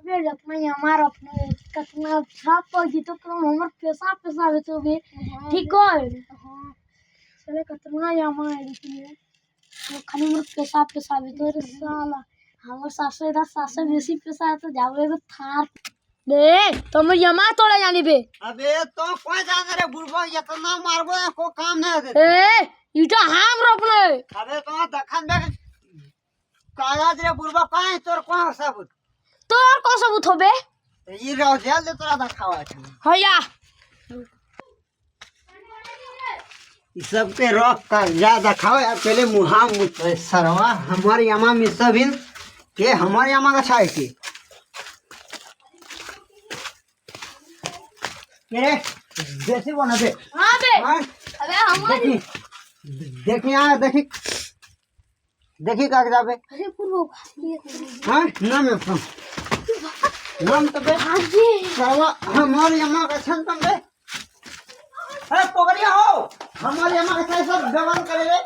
अबे अपना हमारा अपने कितना छाप पर जीतो तो हमर पैसा पैसा बेचो बे ठीक है चले कितना हमारा है तो खाली हमर पैसा पैसा बेचो रे साला हमर सासे इधर सासे बेसी पैसा है तो जावे तो थार दे तुम यमा तोड़े जानी बे अबे तो कोई जाने रे बुढ़बा इतना मारबो को काम नहीं दे ए इटा हम रोपने अबे तो दखन में कागज रे बुढ़बा काहे तोर कोन सबूत तोर को सबूत होबे ई रहो जेल दे तोरा दिखावा छ होया ई सब पे रोक कर जा दिखाओ यार पहले मुहा मुत सरवा हमारे यमा में सबिन के हमारे यमा का छाए के मेरे जैसे बना दे हां बे अबे हमारी देखी यहाँ देखी कागज पे अरे पूर्व हां नाम है नाम तो बे हाजी सरवा हमारे यमा का छन तुम बे अरे पोगरिया हो हमारे यमा का सब व्यवहार करे रे